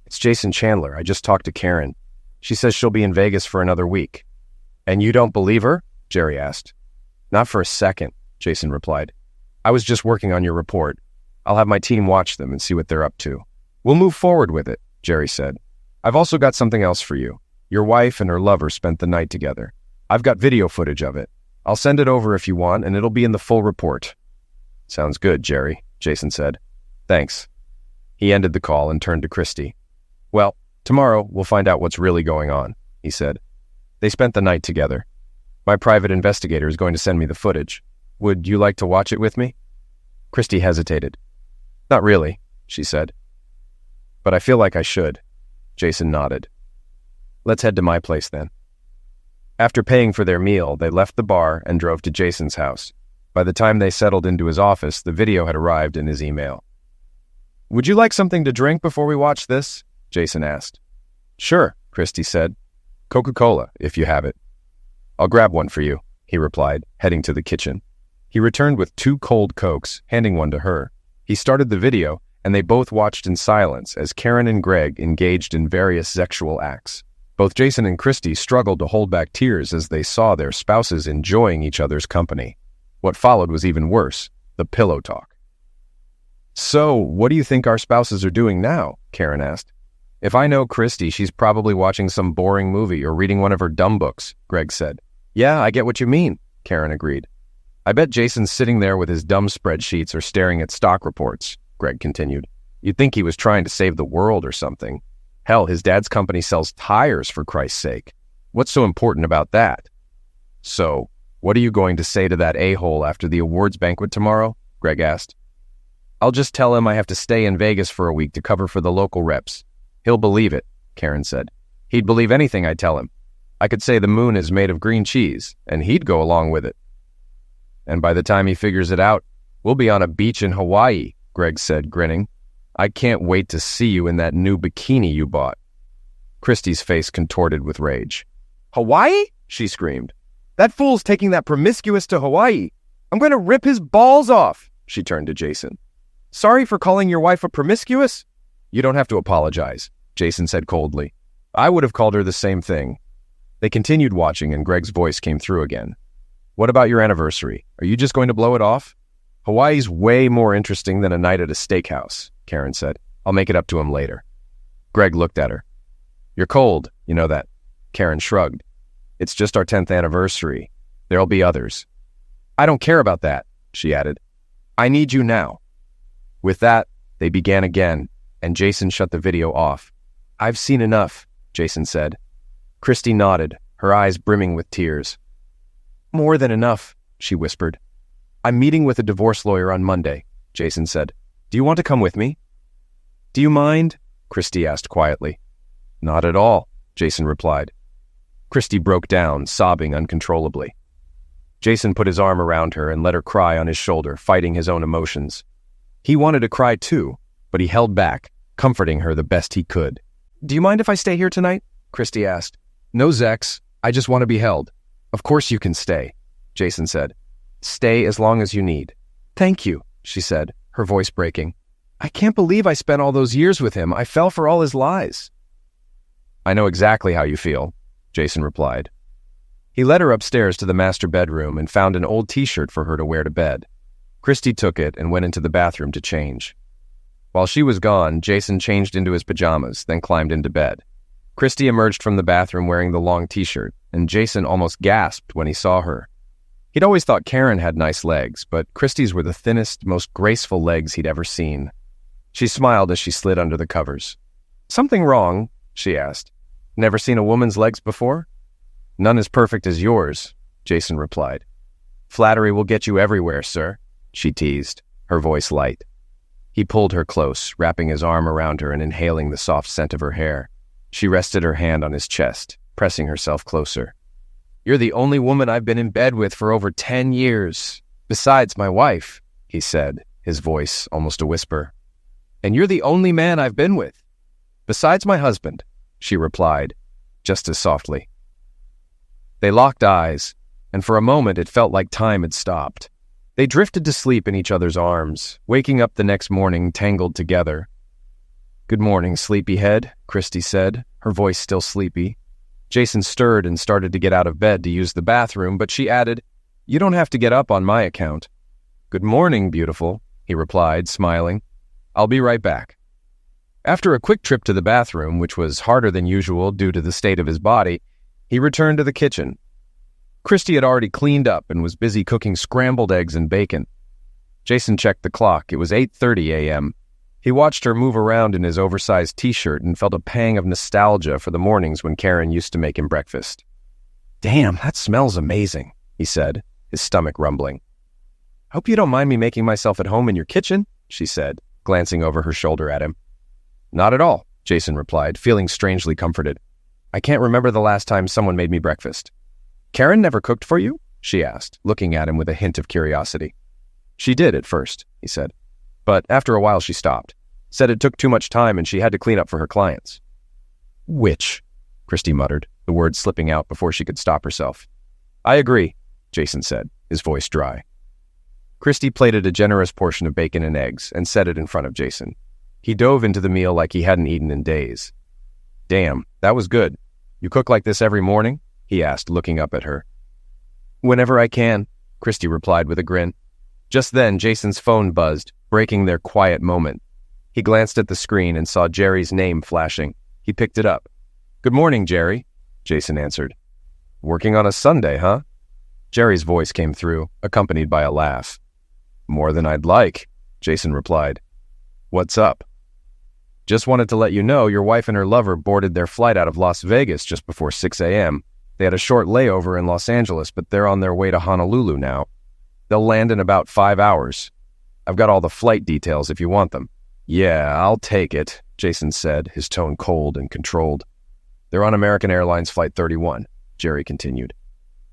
It's Jason Chandler. I just talked to Karen. She says she'll be in Vegas for another week. And you don't believe her? Jerry asked. Not for a second, Jason replied. I was just working on your report. I'll have my team watch them and see what they're up to. We'll move forward with it, Jerry said. I've also got something else for you. Your wife and her lover spent the night together. I've got video footage of it. I'll send it over if you want, and it'll be in the full report. Sounds good, Jerry, Jason said. Thanks. He ended the call and turned to Christy. Well, tomorrow we'll find out what's really going on, he said. They spent the night together. My private investigator is going to send me the footage. Would you like to watch it with me? Christy hesitated. Not really. she said. But I feel like I should. Jason nodded. Let's head to my place then. After paying for their meal, they left the bar and drove to Jason's house. By the time they settled into his office, the video had arrived in his email. Would you like something to drink before we watch this? Jason asked. Sure, Christy said. Coca-Cola, if you have it. I'll grab one for you, he replied, heading to the kitchen. He returned with 2 cold Cokes, handing one to her. He started the video, and they both watched in silence as Karen and Greg engaged in various sexual acts. Both Jason and Christy struggled to hold back tears as they saw their spouses enjoying each other's company. What followed was even worse, the pillow talk. So, what do you think our spouses are doing now? Karen asked. If I know Christy, she's probably watching some boring movie or reading one of her dumb books, Greg said. Yeah, I get what you mean, Karen agreed. I bet Jason's sitting there with his dumb spreadsheets or staring at stock reports, Greg continued. You'd think he was trying to save the world or something. Hell, his dad's company sells tires, for Christ's sake. What's so important about that? So, what are you going to say to that a-hole after the awards banquet tomorrow? Greg asked. I'll just tell him I have to stay in Vegas for a week to cover for the local reps. He'll believe it, Karen said. He'd believe anything I tell him. I could say the moon is made of green cheese, and he'd go along with it. And by the time he figures it out, we'll be on a beach in Hawaii, Greg said, grinning. I can't wait to see you in that new bikini you bought. Christy's face contorted with rage. Hawaii? She screamed. That fool's taking that promiscuous to Hawaii. I'm going to rip his balls off. She turned to Jason. Sorry for calling your wife a promiscuous? You don't have to apologize, Jason said coldly. I would have called her the same thing. They continued watching and Greg's voice came through again. What about your anniversary? Are you just going to blow it off? Hawaii's way more interesting than a night at a steakhouse, Karen said. I'll make it up to him later. Greg looked at her. You're cold, you know that. Karen shrugged. It's just our 10th anniversary. There'll be others. I don't care about that, she added. I need you now. With that, they began again, and Jason shut the video off. I've seen enough, Jason said. Christy nodded, her eyes brimming with tears. More than enough, she whispered. I'm meeting with a divorce lawyer on Monday, Jason said. Do you want to come with me? Do you mind? Christy asked quietly. Not at all, Jason replied. Christy broke down, sobbing uncontrollably. Jason put his arm around her and let her cry on his shoulder, fighting his own emotions. He wanted to cry too, but he held back, comforting her the best he could. Do you mind if I stay here tonight? Christy asked. No, Zex. I just want to be held. Of course you can stay, Jason said. Stay as long as you need. Thank you, she said, her voice breaking. I can't believe I spent all those years with him. I fell for all his lies. I know exactly how you feel, Jason replied. He led her upstairs to the master bedroom and found an old t-shirt for her to wear to bed. Christy took it and went into the bathroom to change. While she was gone, Jason changed into his pajamas, then climbed into bed. Christy emerged from the bathroom wearing the long t-shirt, and Jason almost gasped when he saw her. He'd always thought Karen had nice legs, but Christy's were the thinnest, most graceful legs he'd ever seen. She smiled as she slid under the covers. Something wrong? She asked. Never seen a woman's legs before? None as perfect as yours, Jason replied. Flattery will get you everywhere, sir, she teased, her voice light. He pulled her close, wrapping his arm around her and inhaling the soft scent of her hair. She rested her hand on his chest, pressing herself closer. You're the only woman I've been in bed with for over 10 years, besides my wife, he said, his voice almost a whisper. And you're the only man I've been with, besides my husband, she replied, just as softly. They locked eyes, and for a moment it felt like time had stopped. They drifted to sleep in each other's arms, waking up the next morning tangled together. Good morning, sleepyhead, Christy said, her voice still sleepy. Jason stirred and started to get out of bed to use the bathroom, but she added, You don't have to get up on my account. Good morning, beautiful, he replied, smiling. I'll be right back. After a quick trip to the bathroom, which was harder than usual due to the state of his body, he returned to the kitchen. Christy had already cleaned up and was busy cooking scrambled eggs and bacon. Jason checked the clock. It was 8:30 a.m. He watched her move around in his oversized t-shirt and felt a pang of nostalgia for the mornings when Karen used to make him breakfast. Damn, that smells amazing, he said, his stomach rumbling. Hope you don't mind me making myself at home in your kitchen, she said, glancing over her shoulder at him. "Not at all," Jason replied, feeling strangely comforted. "I can't remember the last time someone made me breakfast." "Karen never cooked for you?" she asked, looking at him with a hint of curiosity. "She did at first," he said. "But after a while she stopped. Said it took too much time and she had to clean up for her clients." "Which?" Christy muttered, the words slipping out before she could stop herself. "I agree," Jason said, his voice dry. Christy plated a generous portion of bacon and eggs and set it in front of Jason. He dove into the meal like he hadn't eaten in days. "Damn, that was good. You cook like this every morning?" he asked, looking up at her. "Whenever I can," Christy replied with a grin. Just then, Jason's phone buzzed, breaking their quiet moment. He glanced at the screen and saw Jerry's name flashing. He picked it up. "Good morning, Jerry," Jason answered. "Working on a Sunday, huh?" Jerry's voice came through, accompanied by a laugh. "More than I'd like," Jason replied. "What's up?" "Just wanted to let you know your wife and her lover boarded their flight out of Las Vegas just before 6 a.m. They had a short layover in Los Angeles, but they're on their way to Honolulu now. They'll land in about 5 hours. I've got all the flight details if you want them." "Yeah, I'll take it," Jason said, his tone cold and controlled. "They're on American Airlines Flight 31, Jerry continued.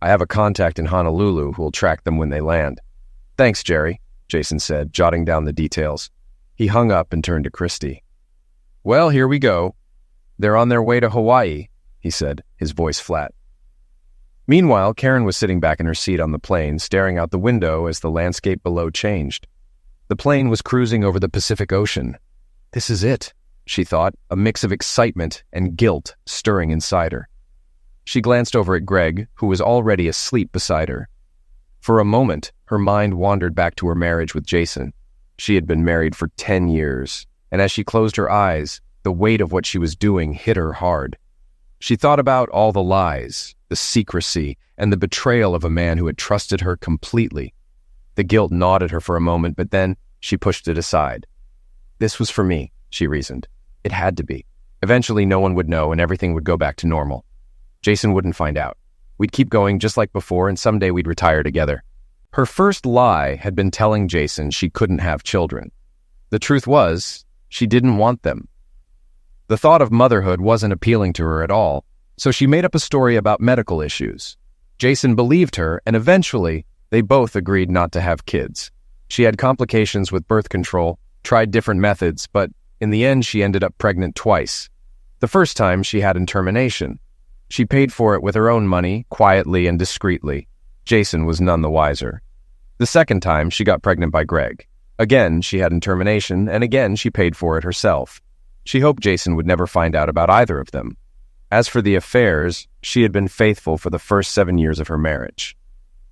"I have a contact in Honolulu who will track them when they land." "Thanks, Jerry," Jason said, jotting down the details. He hung up and turned to Christy. "Well, here we go. They're on their way to Hawaii," he said, his voice flat. Meanwhile, Karen was sitting back in her seat on the plane, staring out the window as the landscape below changed. The plane was cruising over the Pacific Ocean. This is it, she thought, a mix of excitement and guilt stirring inside her. She glanced over at Greg, who was already asleep beside her. For a moment, her mind wandered back to her marriage with Jason. She had been married for 10 years, and as she closed her eyes, the weight of what she was doing hit her hard. She thought about all the lies, the secrecy, and the betrayal of a man who had trusted her completely. The guilt gnawed at her for a moment, but then she pushed it aside. This was for me, she reasoned. It had to be. Eventually no one would know and everything would go back to normal. Jason wouldn't find out. We'd keep going just like before and someday we'd retire together. Her first lie had been telling Jason she couldn't have children. The truth was, she didn't want them. The thought of motherhood wasn't appealing to her at all, so she made up a story about medical issues. Jason believed her, and eventually, they both agreed not to have kids. She had complications with birth control, tried different methods, but in the end she ended up pregnant twice. The first time she had in termination. She paid for it with her own money, quietly and discreetly. Jason was none the wiser. The second time she got pregnant by Greg. Again she had in termination, and again she paid for it herself. She hoped Jason would never find out about either of them. As for the affairs, she had been faithful for the first 7 years of her marriage.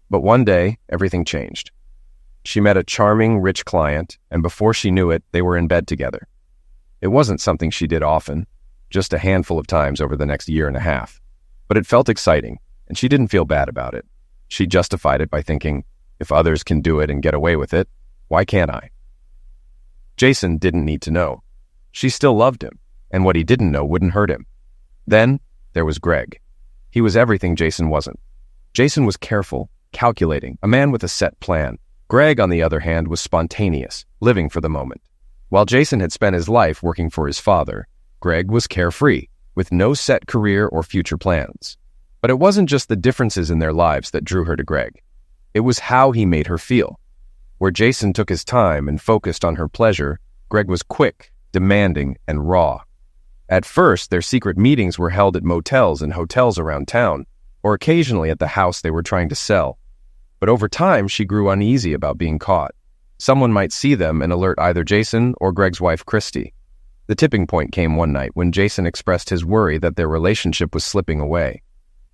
But one day, everything changed. She met a charming, rich client, and before she knew it, they were in bed together. It wasn't something she did often, just a handful of times over the next year and a half. But it felt exciting, and she didn't feel bad about it. She justified it by thinking, if others can do it and get away with it, why can't I? Jason didn't need to know. She still loved him, and what he didn't know wouldn't hurt him. Then, there was Greg. He was everything Jason wasn't. Jason was careful, calculating, a man with a set plan. Greg, on the other hand, was spontaneous, living for the moment. While Jason had spent his life working for his father, Greg was carefree, with no set career or future plans. But it wasn't just the differences in their lives that drew her to Greg. It was how he made her feel. Where Jason took his time and focused on her pleasure, Greg was quick, demanding, and raw. At first, their secret meetings were held at motels and hotels around town, or occasionally at the house they were trying to sell. But over time, she grew uneasy about being caught. Someone might see them and alert either Jason or Greg's wife, Christy. The tipping point came one night when Jason expressed his worry that their relationship was slipping away.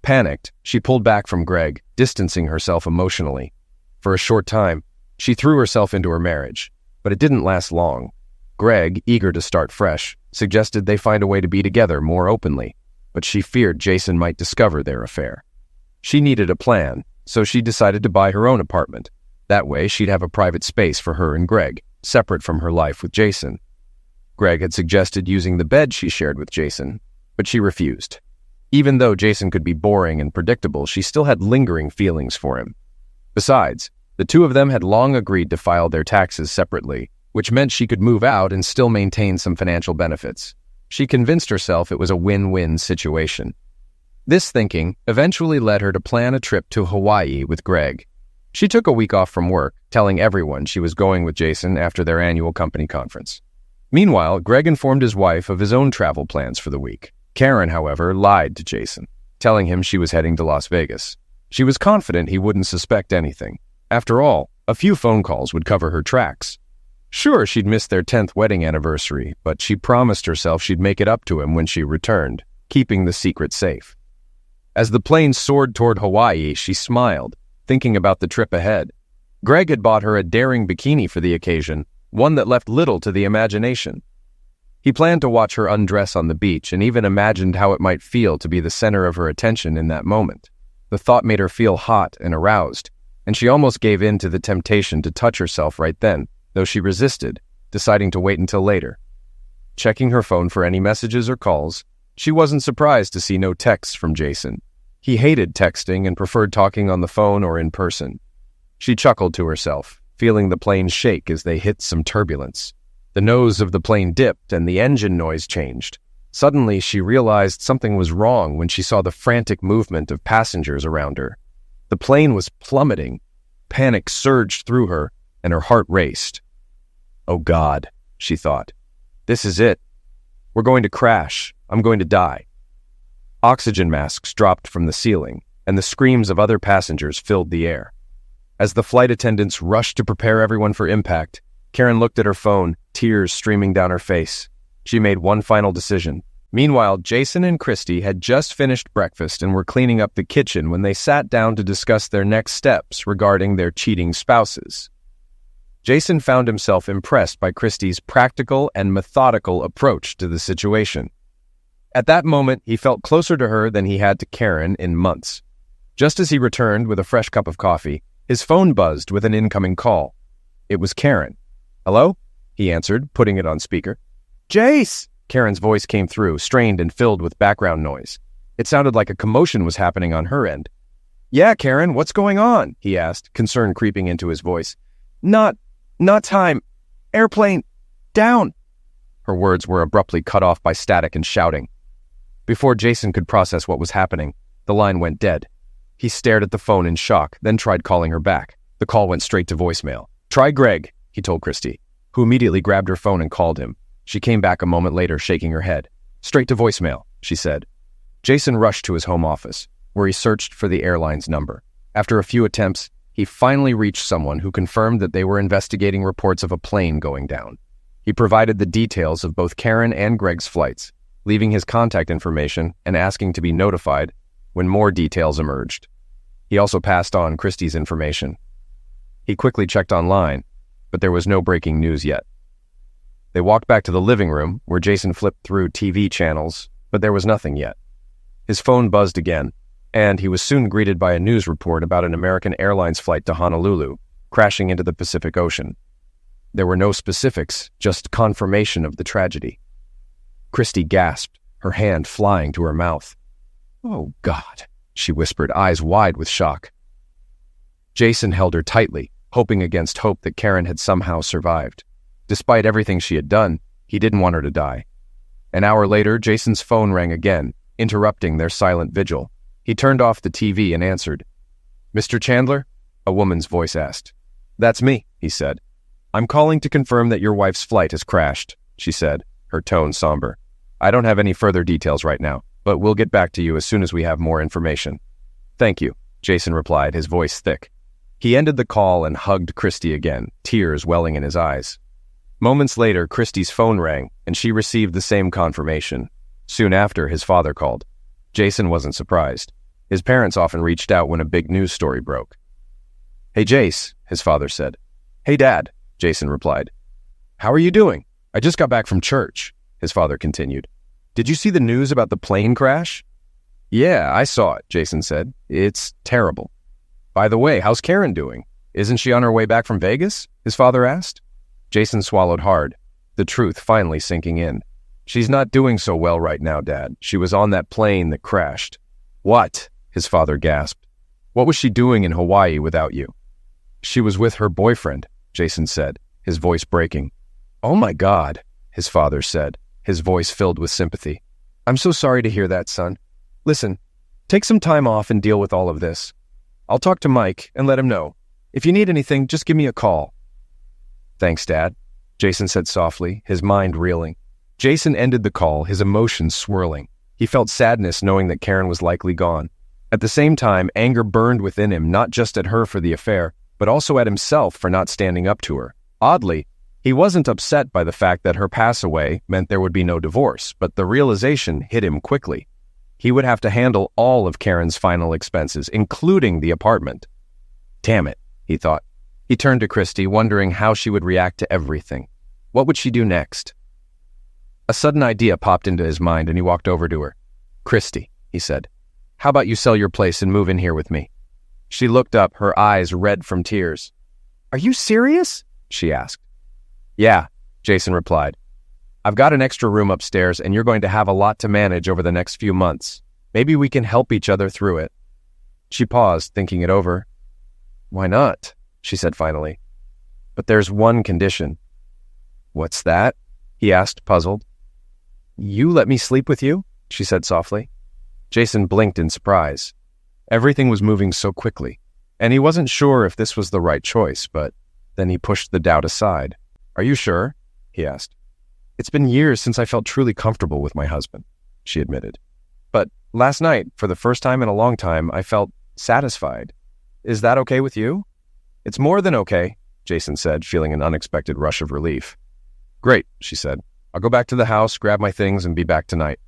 Panicked, she pulled back from Greg, distancing herself emotionally. For a short time, she threw herself into her marriage, but it didn't last long. Greg, eager to start fresh, suggested they find a way to be together more openly, but she feared Jason might discover their affair. She needed a plan, so she decided to buy her own apartment. That way, she'd have a private space for her and Greg, separate from her life with Jason. Greg had suggested using the bed she shared with Jason, but she refused. Even though Jason could be boring and predictable, she still had lingering feelings for him. Besides, the two of them had long agreed to file their taxes separately, which meant she could move out and still maintain some financial benefits. She convinced herself it was a win-win situation. This thinking eventually led her to plan a trip to Hawaii with Greg. She took a week off from work, telling everyone she was going with Jason after their annual company conference. Meanwhile, Greg informed his wife of his own travel plans for the week. Karen, however, lied to Jason, telling him she was heading to Las Vegas. She was confident he wouldn't suspect anything. After all, a few phone calls would cover her tracks. Sure, she'd missed their 10th wedding anniversary, but she promised herself she'd make it up to him when she returned, keeping the secret safe. As the plane soared toward Hawaii, she smiled, thinking about the trip ahead. Greg had bought her a daring bikini for the occasion, one that left little to the imagination. He planned to watch her undress on the beach and even imagined how it might feel to be the center of her attention in that moment. The thought made her feel hot and aroused, and she almost gave in to the temptation to touch herself right then, though she resisted, deciding to wait until later. Checking her phone for any messages or calls, she wasn't surprised to see no texts from Jason. He hated texting and preferred talking on the phone or in person. She chuckled to herself, feeling the plane shake as they hit some turbulence. The nose of the plane dipped and the engine noise changed. Suddenly, she realized something was wrong when she saw the frantic movement of passengers around her. The plane was plummeting. Panic surged through her, and her heart raced. "Oh God," she thought. "This is it. We're going to crash. I'm going to die." Oxygen masks dropped from the ceiling, and the screams of other passengers filled the air. As the flight attendants rushed to prepare everyone for impact, Karen looked at her phone, tears streaming down her face. She made one final decision. Meanwhile, Jason and Christy had just finished breakfast and were cleaning up the kitchen when they sat down to discuss their next steps regarding their cheating spouses. Jason found himself impressed by Christy's practical and methodical approach to the situation. At that moment, he felt closer to her than he had to Karen in months. Just as he returned with a fresh cup of coffee, his phone buzzed with an incoming call. It was Karen. "Hello?" he answered, putting it on speaker. "Jace!" Karen's voice came through, strained and filled with background noise. It sounded like a commotion was happening on her end. "Yeah, Karen, what's going on?" he asked, concern creeping into his voice. Not time. Airplane, down." Her words were abruptly cut off by static and shouting. Before Jason could process what was happening, the line went dead. He stared at the phone in shock, then tried calling her back. The call went straight to voicemail. "Try Greg," he told Christy, who immediately grabbed her phone and called him. She came back a moment later, shaking her head. "Straight to voicemail," she said. Jason rushed to his home office, where he searched for the airline's number. After a few attempts, he finally reached someone who confirmed that they were investigating reports of a plane going down. He provided the details of both Karen and Greg's flights, leaving his contact information and asking to be notified when more details emerged. He also passed on Christy's information. He quickly checked online, but there was no breaking news yet. They walked back to the living room, where Jason flipped through TV channels, but there was nothing yet. His phone buzzed again, and he was soon greeted by a news report about an American Airlines flight to Honolulu, crashing into the Pacific Ocean. There were no specifics, just confirmation of the tragedy. Christy gasped, her hand flying to her mouth. "Oh, God," she whispered, eyes wide with shock. Jason held her tightly, hoping against hope that Karen had somehow survived. Despite everything she had done, he didn't want her to die. An hour later, Jason's phone rang again, interrupting their silent vigil. He turned off the TV and answered. "Mr. Chandler?" a woman's voice asked. "That's me," he said. "I'm calling to confirm that your wife's flight has crashed," she said, her tone somber. "I don't have any further details right now, but we'll get back to you as soon as we have more information." "Thank you," Jason replied, his voice thick. He ended the call and hugged Christy again, tears welling in his eyes. Moments later, Christy's phone rang, and she received the same confirmation. Soon after, his father called. Jason wasn't surprised. His parents often reached out when a big news story broke. "Hey, Jace," his father said. "Hey, Dad," Jason replied. "How are you doing? I just got back from church," his father continued. "Did you see the news about the plane crash?" "Yeah, I saw it," Jason said. "It's terrible." "By the way, how's Karen doing? Isn't she on her way back from Vegas?" his father asked. Jason swallowed hard, the truth finally sinking in. "She's not doing so well right now, Dad. She was on that plane that crashed." "What?" his father gasped. "What was she doing in Hawaii without you?" "She was with her boyfriend," Jason said, his voice breaking. "Oh my God," his father said, his voice filled with sympathy. "I'm so sorry to hear that, son. Listen, take some time off and deal with all of this. I'll talk to Mike and let him know. If you need anything, just give me a call." "Thanks, Dad," Jason said softly, his mind reeling. Jason ended the call, his emotions swirling. He felt sadness knowing that Karen was likely gone. At the same time, anger burned within him, not just at her for the affair, but also at himself for not standing up to her. Oddly, he wasn't upset by the fact that her pass away meant there would be no divorce, but the realization hit him quickly. He would have to handle all of Karen's final expenses, including the apartment. Damn it, he thought. He turned to Christy, wondering how she would react to everything. What would she do next? A sudden idea popped into his mind and he walked over to her. "Christy," he said, "how about you sell your place and move in here with me?" She looked up, her eyes red from tears. "Are you serious?" she asked. "Yeah," Jason replied. "I've got an extra room upstairs and you're going to have a lot to manage over the next few months. Maybe we can help each other through it." She paused, thinking it over. "Why not?" she said finally. "But there's one condition." "What's that?" he asked, puzzled. "You let me sleep with you?" she said softly. Jason blinked in surprise. Everything was moving so quickly, and he wasn't sure if this was the right choice, but then he pushed the doubt aside. "Are you sure?" he asked. "It's been years since I felt truly comfortable with my husband," she admitted. "But last night, for the first time in a long time, I felt satisfied. Is that okay with you?" "It's more than okay," Jason said, feeling an unexpected rush of relief. "Great," she said. "I'll go back to the house, grab my things, and be back tonight."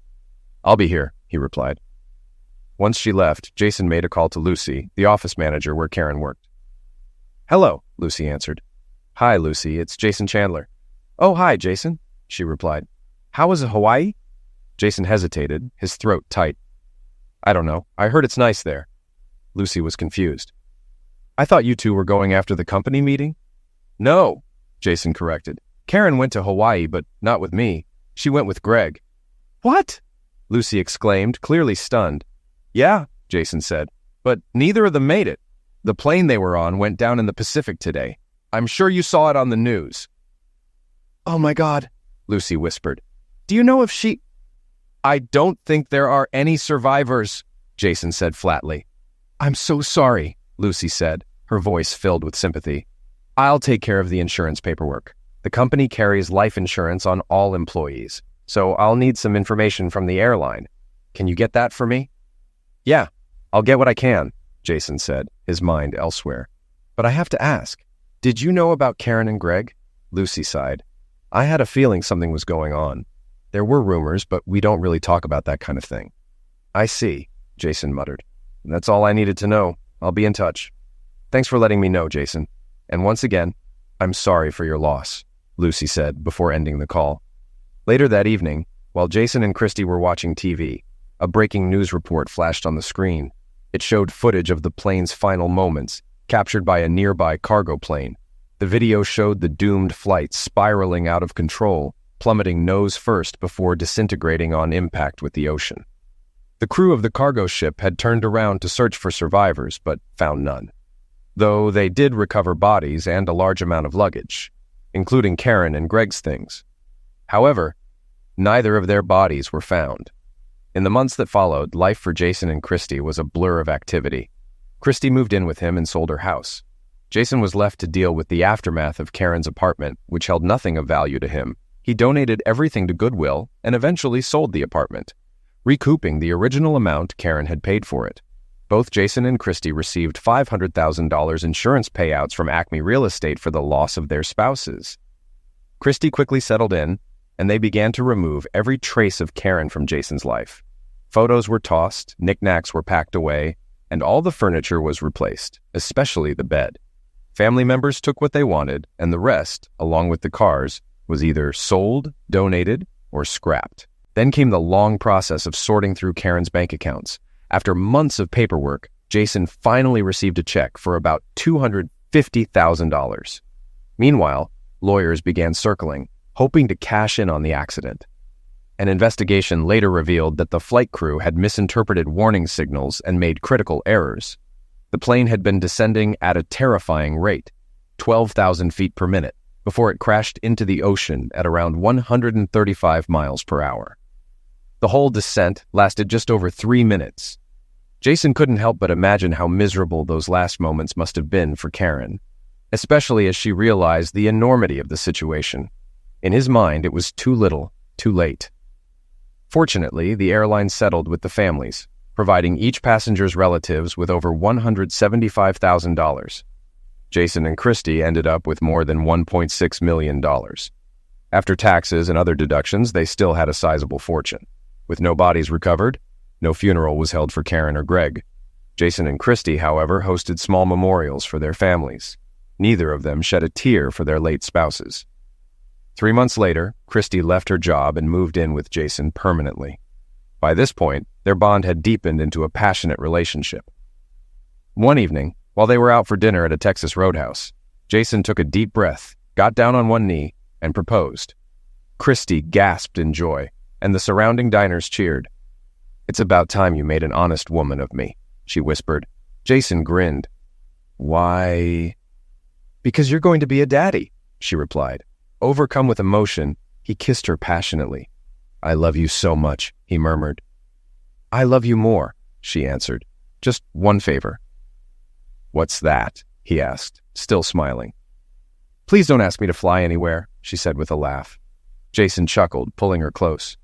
"I'll be here," he replied. Once she left, Jason made a call to Lucy, the office manager where Karen worked. "Hello," Lucy answered. "Hi, Lucy, it's Jason Chandler." "Oh, hi, Jason," she replied. "How was Hawaii?" Jason hesitated, his throat tight. "I don't know. I heard it's nice there." Lucy was confused. "I thought you two were going after the company meeting?" "No," Jason corrected. "Karen went to Hawaii, but not with me. She went with Greg." "What?" Lucy exclaimed, clearly stunned. "Yeah," Jason said, "but neither of them made it. The plane they were on went down in the Pacific today. I'm sure you saw it on the news." "Oh my God," Lucy whispered. "Do you know if she—" "I don't think there are any survivors," Jason said flatly. "I'm so sorry," Lucy said, her voice filled with sympathy. "I'll take care of the insurance paperwork. The company carries life insurance on all employees, so I'll need some information from the airline. Can you get that for me?" "Yeah, I'll get what I can," Jason said, his mind elsewhere. "But I have to ask, did you know about Karen and Greg?" Lucy sighed. "I had a feeling something was going on. There were rumors, but we don't really talk about that kind of thing." "I see," Jason muttered. "That's all I needed to know. I'll be in touch." "Thanks for letting me know, Jason. And once again, I'm sorry for your loss," Lucy said before ending the call. Later that evening, while Jason and Christy were watching TV, a breaking news report flashed on the screen. It showed footage of the plane's final moments, captured by a nearby cargo plane. The video showed the doomed flight spiraling out of control, plummeting nose first before disintegrating on impact with the ocean. The crew of the cargo ship had turned around to search for survivors, but found none. Though they did recover bodies and a large amount of luggage, including Karen and Greg's things. However, neither of their bodies were found. In the months that followed, life for Jason and Christy was a blur of activity. Christy moved in with him and sold her house. Jason was left to deal with the aftermath of Karen's apartment, which held nothing of value to him. He donated everything to Goodwill and eventually sold the apartment, recouping the original amount Karen had paid for it. Both Jason and Christy received $500,000 insurance payouts from Acme Real Estate for the loss of their spouses. Christy quickly settled in, and they began to remove every trace of Karen from Jason's life. Photos were tossed, knickknacks were packed away, and all the furniture was replaced, especially the bed. Family members took what they wanted, and the rest, along with the cars, was either sold, donated, or scrapped. Then came the long process of sorting through Karen's bank accounts. After months of paperwork, Jason finally received a check for about $250,000. Meanwhile, lawyers began circling, hoping to cash in on the accident. An investigation later revealed that the flight crew had misinterpreted warning signals and made critical errors. The plane had been descending at a terrifying rate, 12,000 feet per minute, before it crashed into the ocean at around 135 miles per hour. The whole descent lasted just over 3 minutes. Jason couldn't help but imagine how miserable those last moments must have been for Karen, especially as she realized the enormity of the situation. In his mind, it was too little, too late. Fortunately, the airline settled with the families, providing each passenger's relatives with over $175,000. Jason and Christy ended up with more than $1.6 million. After taxes and other deductions, they still had a sizable fortune. With no bodies recovered, no funeral was held for Karen or Greg. Jason and Christy, however, hosted small memorials for their families. Neither of them shed a tear for their late spouses. 3 months later, Christy left her job and moved in with Jason permanently. By this point, their bond had deepened into a passionate relationship. One evening, while they were out for dinner at a Texas roadhouse, Jason took a deep breath, got down on one knee, and proposed. Christy gasped in joy, and the surrounding diners cheered. "It's about time you made an honest woman of me," she whispered. Jason grinned. "Why?" "Because you're going to be a daddy," she replied. Overcome with emotion, he kissed her passionately. "I love you so much," he murmured. "I love you more," she answered. "Just one favor." "What's that?" he asked, still smiling. "Please don't ask me to fly anywhere," she said with a laugh. Jason chuckled, pulling her close.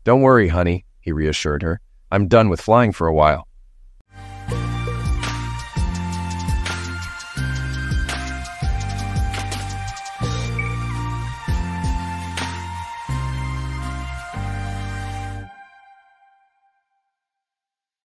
"Don't worry, honey," he reassured her. "I'm done with flying for a while."